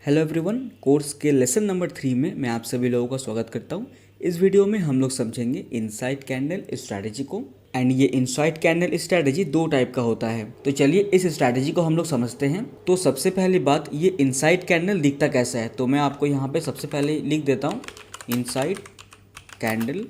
Hello everyone, course के lesson number 3 में मैं आप सभी लोगों का स्वागत करता हूं। इस वीडियो में हम लोग समझेंगे इनसाइड कैंडल स्ट्रैटेजी को। एंड ये इनसाइड कैंडल स्ट्रैटेजी दो टाइप का होता है। तो चलिए इस स्ट्रैटेजी को हम लोग समझते हैं। तो सबसे पहली बात, ये इनसाइड कैंडल दिखता कैसा है, तो मैं आपको यहाँ पे सबसे पहले लिख देता हूँ इनसाइड कैंडल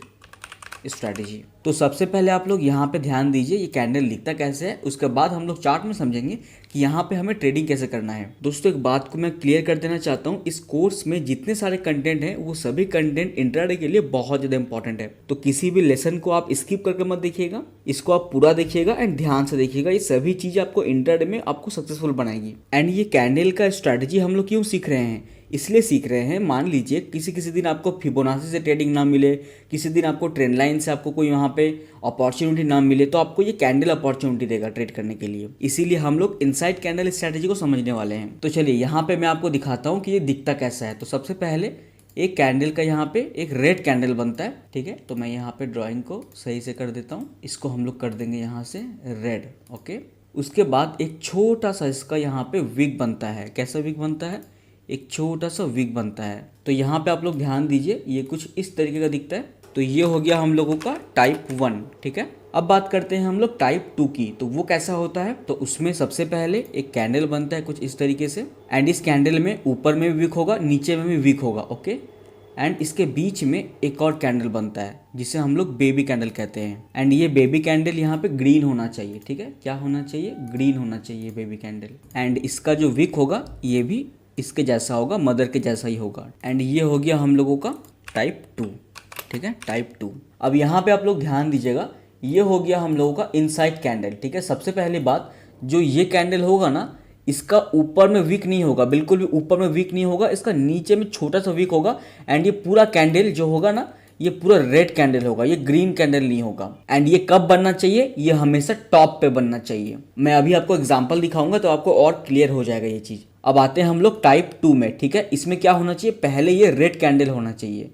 स्ट्रैटेजी। तो सबसे पहले आप लोग यहाँ पे ध्यान दीजिए, ये कैंडल दिखता कैसे है। उसके बाद हम लोग चार्ट में समझेंगे कि यहाँ पे हमें ट्रेडिंग कैसे करना है। दोस्तों एक बात को मैं क्लियर कर देना चाहता हूँ, इस कोर्स में जितने सारे कंटेंट हैं वो सभी कंटेंट इंट्राडे के लिए बहुत ज़्यादा इंपॉर्टेंट है। तो किसी भी लेसन को आप स्किप करके मत देखिएगा, इसको आप पूरा देखिएगा एंड ध्यान से देखिएगा। ये सभी चीज़ आपको इंट्राडे में आपको सक्सेसफुल बनाएगी। एंड ये कैंडल का स्ट्रैटेजी हम लोग क्यों सीख रहे हैं, इसलिए सीख रहे हैं, मान लीजिए किसी किसी दिन आपको फिबोनाची से ट्रेडिंग ना मिले, किसी दिन आपको ट्रेंड लाइन से आपको कोई वहाँ पे अपॉर्चुनिटी ना मिले, तो आपको ये कैंडल अपॉर्चुनिटी देगा ट्रेड करने के लिए। इसीलिए हम लोग इनसाइड कैंडल स्ट्रैटेजी को समझने वाले हैं। तो चलिए यहाँ पे मैं आपको दिखाता हूँ कि ये दिखता कैसा है। तो सबसे पहले एक कैंडल का यहाँ पे एक रेड कैंडल बनता है, ठीक है। तो मैं यहाँ पे ड्राइंग को सही से कर देता हूँ, इसको हम लोग कर देंगे यहाँ से रेड, ओके। उसके बाद एक छोटा सा इसका यहाँ पे विक बनता है। कैसा विक बनता है, एक छोटा सा विक बनता है। तो यहाँ पे आप लोग ध्यान दीजिए, ये कुछ इस तरीके का दिखता है। तो ये हो गया हम लोगों का टाइप 1, ठीक है। अब बात करते हैं हम लोग टाइप 2 की। तो वो कैसा होता है, तो उसमें सबसे पहले एक कैंडल बनता है कुछ इस तरीके से। एंड इस कैंडल में ऊपर में भी विक होगा, नीचे में भी विक होगा, ओके। एंड इसके बीच में एक और कैंडल बनता है जिसे हम लोग बेबी कैंडल कहते हैं। एंड ये बेबी कैंडल यहाँ पे ग्रीन होना चाहिए, ठीक है। क्या होना चाहिए, ग्रीन होना चाहिए बेबी कैंडल। एंड इसका जो विक होगा ये भी इसके जैसा होगा, मदर के जैसा ही होगा। एंड ये हो गया हम लोगों का टाइप 2, ठीक है, टाइप 2। अब यहाँ पे आप लोग ध्यान दीजिएगा, ये हो गया हम लोगों का इनसाइड कैंडल, ठीक है। सबसे पहली बात, जो ये कैंडल होगा ना, इसका ऊपर में वीक नहीं होगा, बिल्कुल भी ऊपर में वीक नहीं होगा, इसका नीचे में छोटा सा वीक होगा। एंड ये पूरा कैंडल जो होगा ना, ये पूरा रेड कैंडल होगा, ये ग्रीन कैंडल नहीं होगा। एंड ये कब बनना चाहिए, ये हमेशा टॉप पे बनना चाहिए। मैं अभी आपको एग्जांपल दिखाऊंगा तो आपको और क्लियर हो जाएगा ये चीज़। अब आते हैं हम लोग टाइप 2 में, ठीक है। इसमें क्या होना चाहिए, पहले ये रेड कैंडल होना चाहिए।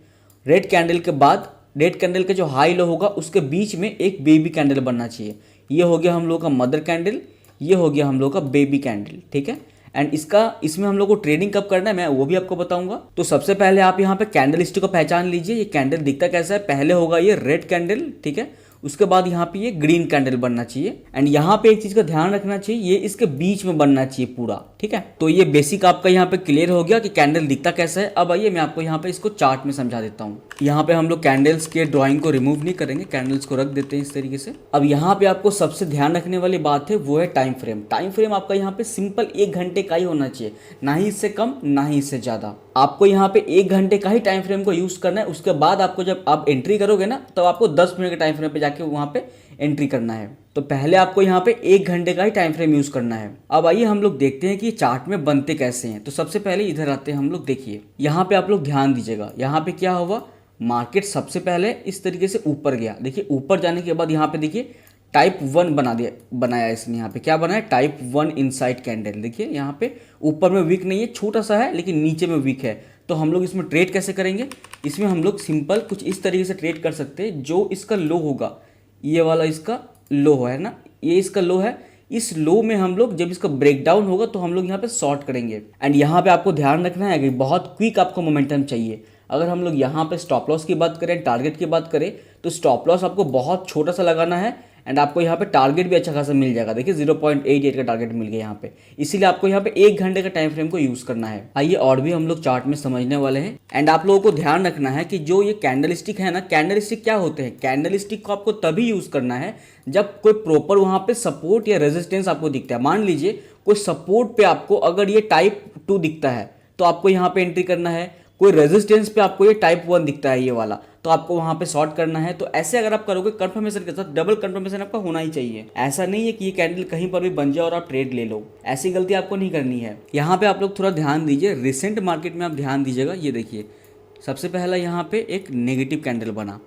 रेड कैंडल के बाद रेड कैंडल का जो हाई लो होगा उसके बीच में एक बेबी कैंडल बनना चाहिए। ये हो गया हम लोग का मदर कैंडल, ये हो गया हम लोग का बेबी कैंडल, ठीक है। एंड इसमें हम लोग को ट्रेडिंग कब करना है मैं वो भी आपको बताऊंगा। तो सबसे पहले आप यहाँ पे कैंडल स्टिक को पहचान लीजिए, ये कैंडल दिखता कैसा है। पहले होगा ये रेड कैंडल, ठीक है। उसके बाद यहाँ पे ये ग्रीन कैंडल बनना चाहिए। एंड यहाँ पे एक चीज का ध्यान रखना चाहिए, ये इसके बीच में बनना चाहिए पूरा, ठीक है। तो ये बेसिक आपका यहाँ पे क्लियर हो गया कि कैंडल दिखता कैसा है। अब आइए मैं आपको यहाँ पे इसको चार्ट में समझा देता हूँ। यहाँ पे हम लोग कैंडल्स के ड्राइंग को रिमूव नहीं करेंगे, कैंडल्स को रख देते हैं इस तरीके से। अब यहाँ पे आपको सबसे ध्यान रखने वाली बात है वो है टाइम फ्रेम। टाइम फ्रेम आपका यहाँ पे सिंपल 1 घंटे का ही होना चाहिए, ना ही इससे कम ना ही इससे ज्यादा। आपको यहाँ पे 1 घंटे का ही टाइम फ्रेम को यूज करना है। उसके बाद आपको जब आप एंट्री करोगे ना, तो आपको 10 मिनट के टाइम फ्रेम पे जाके वहां पे एंट्री करना है। तो पहले आपको यहाँ पे 1 घंटे का ही टाइम फ्रेम यूज करना है। अब आइए हम लोग देखते हैं कि चार्ट में बनते कैसे हैं। तो सबसे पहले इधर आते हैं हम लोग, देखिए यहाँ पे आप लोग ध्यान दीजिएगा, यहाँ पे क्या हुआ, मार्केट सबसे पहले इस तरीके से ऊपर गया। देखिए ऊपर जाने के बाद यहाँ पे देखिए टाइप 1 बनाया इसने। यहाँ पे क्या बनाया, टाइप 1 इनसाइड कैंडल। देखिए यहाँ पे ऊपर में वीक नहीं है, छोटा सा है, लेकिन नीचे में वीक है। तो हम लोग इसमें ट्रेड कैसे करेंगे, इसमें हम लोग सिंपल कुछ इस तरीके से ट्रेड कर सकते हैं। जो इसका लो होगा, ये वाला इसका लो है ना, ये इसका लो है, इस लो में हम लोग जब इसका ब्रेकडाउन होगा तो हम लोग यहाँ पे शॉर्ट करेंगे। एंड यहाँ पे आपको ध्यान रखना है कि बहुत क्विक आपको मोमेंटम चाहिए। अगर हम लोग यहाँ पे स्टॉप लॉस की बात करें, टारगेट की बात करें, तो स्टॉप लॉस आपको बहुत छोटा सा लगाना है। एंड आपको यहाँ पे टारगेट भी अच्छा खासा मिल जाएगा। देखिए 0.88 का टारगेट मिल गया यहाँ पे। इसीलिए आपको यहाँ पे 1 घंटे का टाइम फ्रेम को यूज करना है। आइए और भी हम लोग चार्ट में समझने वाले हैं। एंड आप लोगों को ध्यान रखना है कि जो ये कैंडल स्टिक है ना, कैंडल स्टिक क्या होते हैं, कैंडल स्टिक को आपको तभी यूज करना है जब कोई प्रॉपर वहां पे सपोर्ट या रेजिस्टेंस आपको दिखता है। मान लीजिए कोई सपोर्ट पे आपको अगर ये टाइप 2 दिखता है तो आपको यहाँ पे एंट्री करना है। कोई रेजिस्टेंस पे आपको ये टाइप 1 दिखता है, ये वाला, तो आपको वहां पे शॉर्ट करना है। तो ऐसे अगर आप करोगे कंफर्मेशन के साथ, डबल कंफर्मेशन आपका होना ही चाहिए। ऐसा नहीं है कि ये कैंडल कहीं पर भी बन जाए और आप ट्रेड ले लो, ऐसी गलती आपको नहीं करनी है। यहाँ पे आप लोग थोड़ा ध्यान दीजिए, रिसेंट मार्केट में आप ध्यान दीजिएगा। ये देखिए सबसे पहला यहाँ पे एक नेगेटिव कैंडल बना,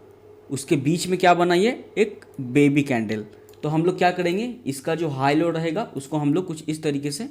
उसके बीच में क्या बना, ये एक बेबी कैंडल। तो हम लोग क्या करेंगे, इसका जो हाई लो रहेगा उसको हम लोग कुछ इस तरीके से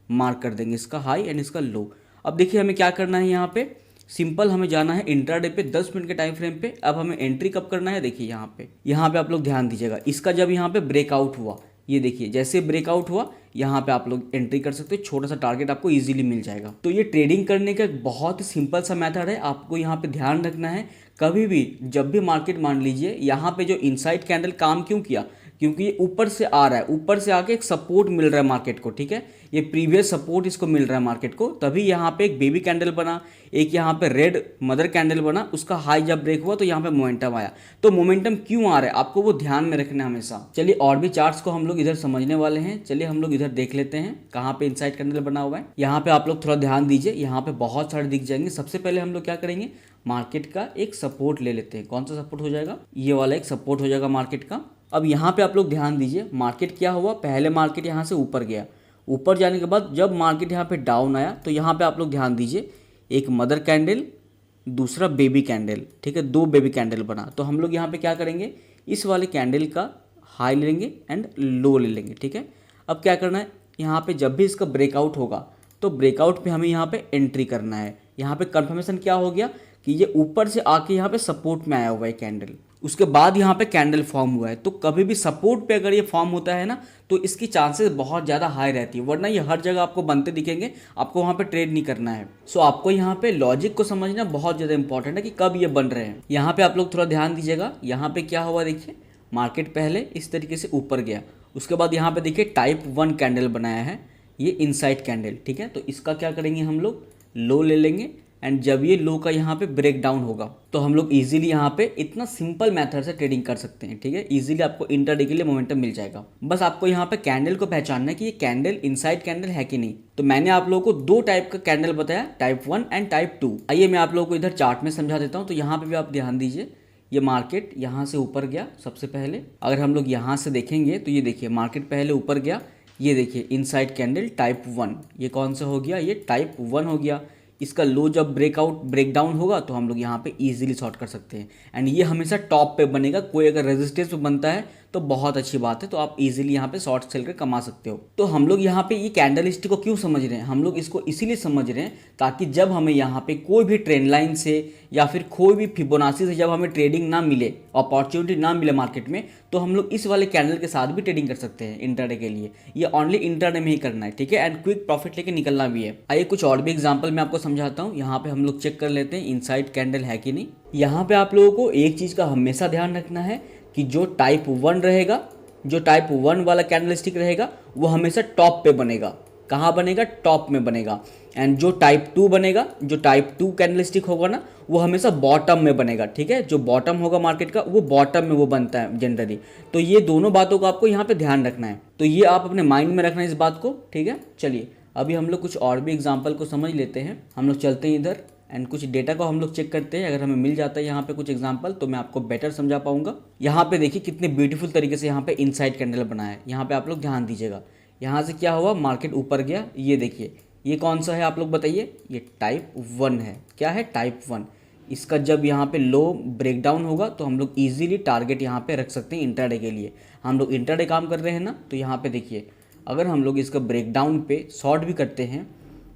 मार्क कर देंगे, इसका हाई एंड इसका लो। अब देखिए हमें क्या करना है, यहाँ पे सिंपल हमें जाना है इंट्राडे पे 10 मिनट के टाइम फ्रेम पे। अब हमें एंट्री कब करना है, देखिए यहाँ पे आप लोग ध्यान दीजिएगा, इसका जब यहाँ पे ब्रेकआउट हुआ, ये देखिए जैसे ब्रेकआउट हुआ यहाँ पे आप लोग एंट्री कर सकते हो, छोटा सा टारगेट आपको इजीली मिल जाएगा। तो ये ट्रेडिंग करने का एक बहुत ही सिंपल सा मेथड है। आपको यहाँ पे ध्यान रखना है, कभी भी जब भी मार्केट मान लीजिए यहाँ पे जो इनसाइड कैंडल काम क्यों किया, क्योंकि ये ऊपर से आ रहा है, ऊपर से आके एक सपोर्ट मिल रहा है मार्केट को, ठीक है, ये प्रीवियस सपोर्ट इसको मिल रहा है मार्केट को, तभी यहाँ पे एक बेबी कैंडल बना, एक यहाँ पे रेड मदर कैंडल बना, उसका हाई जब ब्रेक हुआ तो यहाँ पे मोमेंटम आया। तो मोमेंटम क्यों आ रहा है आपको वो ध्यान में रखना है हमेशा। चलिए और भी चार्ट्स को हम लोग इधर समझने वाले हैं। चलिए हम लोग इधर देख लेते हैं कहाँ पे इनसाइड कैंडल बना हुआ है। यहाँ पे आप लोग थोड़ा ध्यान दीजिए, यहाँ पे बहुत सारे दिख जाएंगे। सबसे पहले हम लोग क्या करेंगे, मार्केट का एक सपोर्ट ले लेते हैं। कौन सा सपोर्ट हो जाएगा, ये वाला एक सपोर्ट हो जाएगा मार्केट का। अब यहाँ पे आप लोग ध्यान दीजिए, मार्केट क्या हुआ, पहले मार्केट यहाँ से ऊपर गया, ऊपर जाने के बाद जब मार्केट यहाँ पे डाउन आया तो यहाँ पे आप लोग ध्यान दीजिए, एक मदर कैंडल, दूसरा बेबी कैंडल, ठीक है, दो बेबी कैंडल बना। तो हम लोग यहाँ पे क्या करेंगे, इस वाले कैंडल का हाई ले लेंगे एंड लो ले लेंगे, ठीक है। अब क्या करना है, यहाँ पे जब भी इसका ब्रेकआउट होगा तो ब्रेकआउट पे हमें यहाँ पे एंट्री करना है। यहाँ पे कंफर्मेशन क्या हो गया कि ये ऊपर से आके यहाँ पे सपोर्ट में आया हुआ है कैंडल, उसके बाद यहाँ पे कैंडल फॉर्म हुआ है। तो कभी भी सपोर्ट पे अगर ये फॉर्म होता है ना तो इसकी चांसेस बहुत ज़्यादा हाई रहती है, वरना ये हर जगह आपको बनते दिखेंगे, आपको वहाँ पे ट्रेड नहीं करना है। सो आपको यहाँ पे लॉजिक को समझना बहुत ज़्यादा इंपॉर्टेंट है कि कब ये बन रहे हैं। यहाँ पे आप लोग थोड़ा ध्यान दीजिएगा, यहाँ पे क्या हुआ देखिए, मार्केट पहले इस तरीके से ऊपर गया, उसके बाद यहाँ पे देखिए टाइप 1 कैंडल बनाया है, ये इनसाइड कैंडल, ठीक है। तो इसका क्या करेंगे, हम लोग लो ले लेंगे एंड जब ये लो का यहाँ पे ब्रेक डाउन होगा तो हम लोग इजीली यहाँ पे इतना सिंपल मेथड से ट्रेडिंग कर सकते हैं, ठीक है। इजीली आपको इंटरडे के लिए मोमेंटम मिल जाएगा। बस आपको यहाँ पे कैंडल को पहचानना है कि ये कैंडल इनसाइड कैंडल है कि नहीं। तो मैंने आप लोगों को दो टाइप का कैंडल बताया, टाइप 1 एंड टाइप 2। आइए मैं आप लोगों को इधर चार्ट में समझा देता हूँ। तो यहाँ पे भी आप ध्यान दीजिए, ये मार्केट यहाँ से ऊपर गया सबसे पहले। अगर हम लोग यहाँ से देखेंगे तो ये देखिए मार्केट पहले ऊपर गया, ये देखिए इनसाइड कैंडल टाइप 1, ये कौन सा हो गया, ये टाइप 1 हो गया। इसका लो जब ब्रेक डाउन होगा तो हम लोग यहाँ पे इजीली शॉर्ट कर सकते हैं एंड ये हमेशा टॉप पे बनेगा। कोई अगर रेजिस्टेंस पे बनता है तो बहुत अच्छी बात है, तो आप इजीली यहाँ पे शॉर्ट सेल कर कमा सकते हो। तो हम लोग यहाँ पे ये कैंडलस्टिक को क्यों समझ रहे हैं, हम लोग इसको इसीलिए समझ रहे हैं ताकि जब हमें यहाँ पे कोई भी ट्रेंड लाइन से या फिर कोई भी फिबोनाची से जब हमें ट्रेडिंग ना मिले, अपॉर्चुनिटी ना मिले मार्केट में, तो हम लोग इस वाले कैंडल के साथ भी ट्रेडिंग कर सकते हैं इंटरडे के लिए। ये ओनली इंटरडे में ही करना है, ठीक है, एंड क्विक प्रॉफिट लेके निकलना भी है। आइए कुछ और भी एग्जांपल मैं आपको समझाता हूँ। यहाँ पे हम लोग चेक कर लेते हैं इनसाइड कैंडल है कि नहीं। यहाँ पे आप लोगों को एक चीज़ का हमेशा ध्यान रखना है कि जो टाइप 1 रहेगा, जो टाइप 1 वाला कैंडलस्टिक रहेगा वो हमेशा टॉप पे बनेगा। कहाँ बनेगा, टॉप में बनेगा। एंड जो टाइप 2 बनेगा, जो टाइप 2 कैंडलस्टिक होगा ना, वो हमेशा बॉटम में बनेगा, ठीक है। जो बॉटम होगा मार्केट का वो बॉटम में वो बनता है जनरली। तो ये दोनों बातों को आपको यहाँ पे ध्यान रखना है, तो ये आप अपने माइंड में रखना है इस बात को, ठीक है। चलिए अभी हम लोग कुछ और भी एग्जाम्पल को समझ लेते हैं। हम लोग चलते हैं इधर एंड कुछ डेटा को हम लोग चेक करते हैं। अगर हमें मिल जाता है यहाँ पे कुछ एग्जांपल तो मैं आपको बेटर समझा पाऊंगा। यहाँ पे देखिए कितने ब्यूटीफुल तरीके से यहाँ पे इनसाइड कैंडल बना है। यहाँ पे आप लोग ध्यान दीजिएगा, यहाँ से क्या हुआ, मार्केट ऊपर गया, ये देखिए ये कौन सा है आप लोग बताइए, ये टाइप 1 है। क्या है, टाइप 1। इसका जब यहाँ पे लो ब्रेक डाउन होगा तो हम लोग ईजिली टारगेट यहाँ पे रख सकते हैं इंटरडे के लिए। हम लोग इंटरडे काम कर रहे हैं ना, तो यहाँ पे देखिए अगर हम लोग इसका ब्रेक डाउन पे शॉर्ट भी करते हैं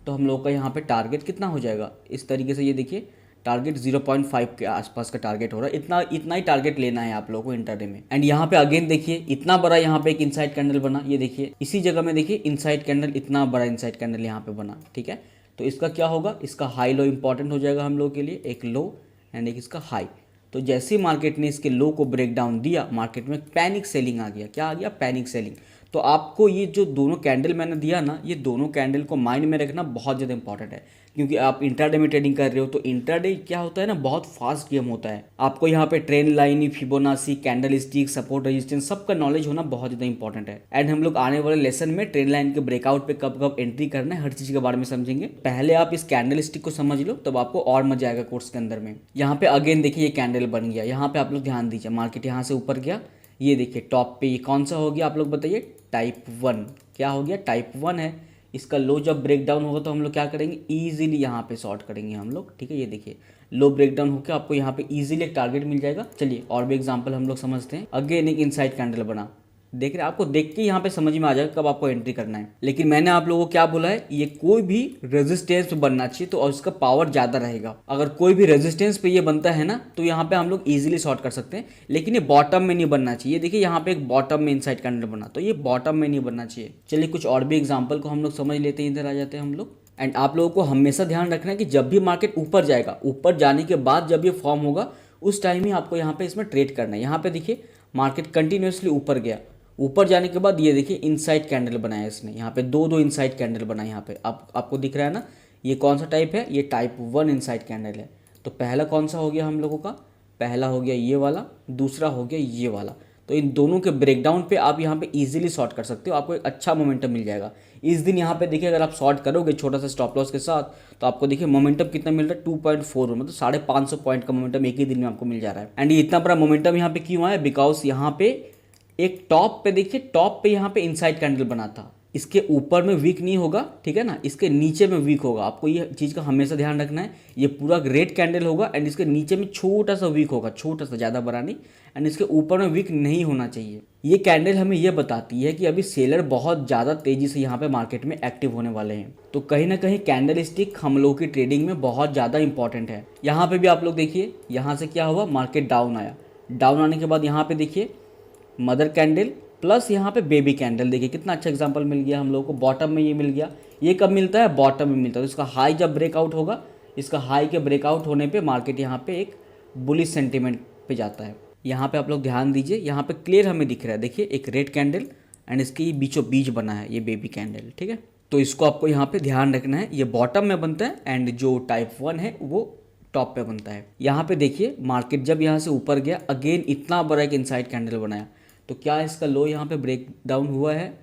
तो हम लोग का यहाँ पे टारगेट कितना हो जाएगा, इस तरीके से ये देखिए टारगेट 0.5 के आसपास का टारगेट हो रहा है। इतना ही टारगेट लेना है आप लोगों को इंटरडे में। एंड यहाँ पे अगेन देखिए इतना बड़ा यहाँ पे एक इनसाइड कैंडल बना, ये देखिए इसी जगह में देखिए इनसाइड कैंडल, इतना बड़ा इनसाइड कैंडल यहाँ पे बना, ठीक है। तो इसका क्या होगा, इसका हाई लो इंपॉर्टेंट हो जाएगा हम लोग के लिए, एक लो एंड एक इसका हाई। तो जैसे ही मार्केट ने इसके लो को ब्रेक डाउन दिया, मार्केट में पैनिक सेलिंग आ गया। क्या आ गया, पैनिक सेलिंग। तो आपको ये जो दोनों कैंडल मैंने दिया ना, ये दोनों कैंडल को माइंड में रखना बहुत ज़्यादा इंपॉर्टेंट है, क्योंकि आप इंट्राडे में ट्रेडिंग कर रहे हो। तो इंट्राडे क्या होता है ना, बहुत फास्ट गेम होता है। आपको यहाँ पे trend line, Fibonacci, candle stick, support, resistance सबका नॉलेज होना बहुत ज़्यादा इंपॉर्टेंट है। एंड हम लोग आने वाले लेसन में ट्रेंड लाइन के ब्रेकआउट पे कब कब एंट्री करना है, हर चीज़ के बारे में समझेंगे। पहले आप इस कैंडल स्टिक को समझ लो, तब आपको और मजा आएगा कोर्स के अंदर में। यहाँ पे अगेन देखिए ये कैंडल बन गया, यहाँ पे आप लोग ध्यान दीजिए, मार्केट यहाँ से ऊपर गया, ये देखिए टॉप पे ये कौन सा हो गया आप लोग बताइए, टाइप 1। क्या हो गया, टाइप 1 है। इसका लो जब ब्रेक डाउन होगा तो हम लोग क्या करेंगे, इजीली यहाँ पे शॉर्ट करेंगे हम लोग, ठीक है। ये देखिए लो ब्रेक डाउन होकर आपको यहाँ पे इजीली एक टारगेट मिल जाएगा। चलिए और भी एग्जांपल हम लोग समझते हैं। अगेन एक इनसाइड कैंडल बना, देख रहे हैं, आपको देख के यहाँ पे समझ में आ जाएगा कब आपको एंट्री करना है। लेकिन मैंने आप लोगों को क्या बोला है, ये कोई भी रेजिस्टेंस पे बनना चाहिए तो उसका पावर ज़्यादा रहेगा। अगर कोई भी रेजिस्टेंस पे ये बनता है ना तो यहाँ पे हम लोग इजीली शॉर्ट कर सकते हैं, लेकिन ये बॉटम में नहीं बनना चाहिए। देखिए यहाँ पे एक बॉटम में इनसाइड कैंडल बना, तो ये बॉटम में नहीं बनना चाहिए। चलिए कुछ और भी एग्जाम्पल को हम लोग समझ लेते हैं, इधर आ जाते हैं हम लोग। एंड आप लोगों को हमेशा ध्यान रखना है कि जब भी मार्केट ऊपर जाएगा, ऊपर जाने के बाद जब ये फॉर्म होगा उस टाइम ही आपको यहाँ पे इसमें ट्रेड करना है। यहाँ पे देखिए मार्केट कंटिन्यूसली ऊपर गया, ऊपर जाने के बाद ये देखिए इनसाइड कैंडल बनाया इसने, यहाँ पे दो इनसाइड कैंडल बनाए। यहाँ पे आपको दिख रहा है ना, ये कौन सा टाइप है, ये टाइप 1 इनसाइड कैंडल है। तो पहला कौन सा हो गया हम लोगों का, पहला हो गया ये वाला, दूसरा हो गया ये वाला। तो इन दोनों के ब्रेकडाउन पे आप यहाँ पे इजीली शॉर्ट कर सकते हो, आपको एक अच्छा मोमेंटम मिल जाएगा। इस दिन यहाँ पे देखिए अगर आप शॉर्ट करोगे छोटा सा स्टॉप लॉस के साथ तो आपको देखिए मोमेंटम कितना मिल रहा है, 2.4, मतलब 550 पॉइंट का मोमेंटम एक ही दिन में आपको मिल जा रहा है। एंड ये इतना बड़ा मोमेंटम यहाँ पे क्यों आया, बिकॉज यहाँ पे एक टॉप पे देखिए, टॉप पे यहाँ पे इनसाइड कैंडल बना था, इसके ऊपर में वीक नहीं होगा, ठीक है ना, इसके नीचे में वीक होगा। आपको ये चीज़ का हमेशा ध्यान रखना है, ये पूरा रेड कैंडल होगा एंड इसके नीचे में छोटा सा वीक होगा, छोटा सा, ज़्यादा बड़ा नहीं, एंड इसके ऊपर में वीक नहीं होना चाहिए। ये कैंडल हमें ये बताती है कि अभी सेलर बहुत ज़्यादा तेज़ी से यहाँ पे मार्केट में एक्टिव होने वाले हैं। तो कहीं ना कहीं कैंडल स्टिक हम लोगों की ट्रेडिंग में बहुत ज़्यादा इंपॉर्टेंट है। यहाँ पे भी आप लोग देखिए, यहाँ से क्या हुआ, मार्केट डाउन आया, डाउन आने के बाद यहाँ पे देखिए मदर कैंडल प्लस यहाँ पे बेबी कैंडल, देखिए कितना अच्छा एग्जांपल मिल गया हम लोगों को, बॉटम में ये मिल गया। ये कब मिलता है, बॉटम में मिलता है। तो इसका हाई जब ब्रेकआउट होगा, इसका हाई के ब्रेकआउट होने पे मार्केट यहाँ पे एक बुलिश सेंटीमेंट पे जाता है। यहाँ पे आप लोग ध्यान दीजिए, यहाँ पे क्लियर हमें दिख रहा है, देखिए एक रेड कैंडल एंड इसके ये बीचों बीच बना है ये बेबी कैंडल, ठीक है। तो इसको आपको यहाँ पे ध्यान रखना है, ये बॉटम में बनता है एंड जो टाइप 1 है वो टॉप पे बनता है। यहाँ पे देखिए मार्केट जब यहाँ से ऊपर गया, अगेन इतना बड़ा एक इनसाइड कैंडल बनाया, तो क्या इसका लो यहाँ पे ब्रेक डाउन हुआ है,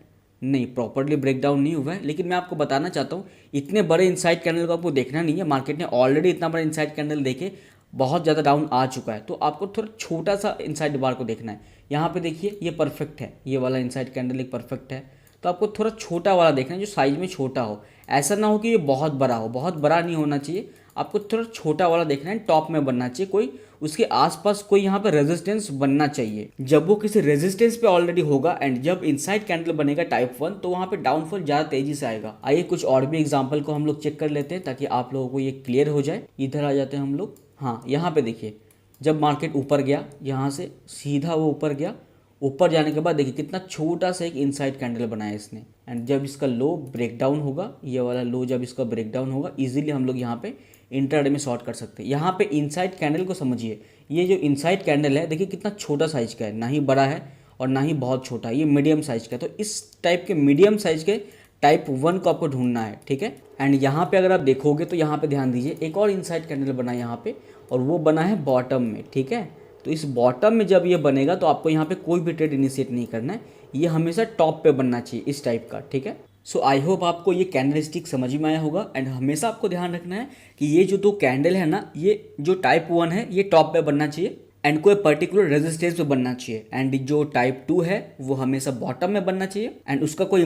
नहीं, प्रॉपर्ली ब्रेक डाउन नहीं हुआ है। लेकिन मैं आपको बताना चाहता हूँ इतने बड़े इनसाइड कैंडल को आपको देखना नहीं है, मार्केट ने ऑलरेडी इतना बड़ा इनसाइड कैंडल देके बहुत ज़्यादा डाउन आ चुका है, तो आपको थोड़ा छोटा सा इनसाइड बार को देखना है। यहाँ पे देखिए ये परफेक्ट है, ये वाला इनसाइड कैंडल एक परफेक्ट है, तो आपको थोड़ा छोटा वाला देखना है जो साइज में छोटा हो, ऐसा ना हो कि ये बहुत बड़ा हो, बहुत बड़ा नहीं होना चाहिए, आपको थोड़ा छोटा वाला देखना है, टॉप में बनना चाहिए, कोई उसके आसपास कोई यहाँ पे रेजिस्टेंस बनना चाहिए। जब वो किसी रेजिस्टेंस पे ऑलरेडी होगा एंड जब इनसाइड कैंडल बनेगा टाइप 1 तो वहाँ पे डाउनफॉल ज़्यादा तेजी से आएगा। आइए कुछ और भी एग्जांपल को हम लोग चेक कर लेते हैं ताकि आप लोगों को ये क्लियर हो जाए। इधर आ जाते हैं हम लोग। हाँ, यहाँ पे देखिए जब मार्केट ऊपर गया, यहाँ से सीधा वो ऊपर गया, ऊपर जाने के बाद देखिए कितना छोटा सा एक इनसाइड कैंडल बनाया इसने, एंड जब इसका लो ब्रेकडाउन होगा, ये वाला लो जब इसका ब्रेकडाउन होगा, इजीली हम लोग यहाँ पे इंट्राडे में शॉर्ट कर सकते हैं। यहाँ पे इनसाइड कैंडल को समझिए, ये जो इनसाइड कैंडल है देखिए कितना छोटा साइज का है, ना ही बड़ा है और ना ही बहुत छोटा है, ये मीडियम साइज का है। तो इस टाइप के मीडियम साइज के टाइप 1 को आपको ढूंढना है, ठीक है। एंड यहाँ पे अगर आप देखोगे तो यहाँ पे ध्यान दीजिए एक और इनसाइड कैंडल बना है यहाँ पे, और वो बना है बॉटम में, ठीक है। तो इस बॉटम में जब ये बनेगा तो आपको यहाँ पे कोई भी ट्रेड इनिशिएट नहीं करना है, ये हमेशा टॉप पे बनना चाहिए इस टाइप का, ठीक है। सो आई होप आपको ये कैंडल स्टिक समझ में आया होगा। एंड हमेशा आपको ध्यान रखना है कि ये जो दो कैंडल है ना, ये जो टाइप 1 है ये टॉप पे बनना चाहिए एंड कोई पर्टिकुलर रेजिस्टेंस पे बनना चाहिए, एंड जो टाइप 2 है वो हमेशा बॉटम में बनना चाहिए एंड उसका कोई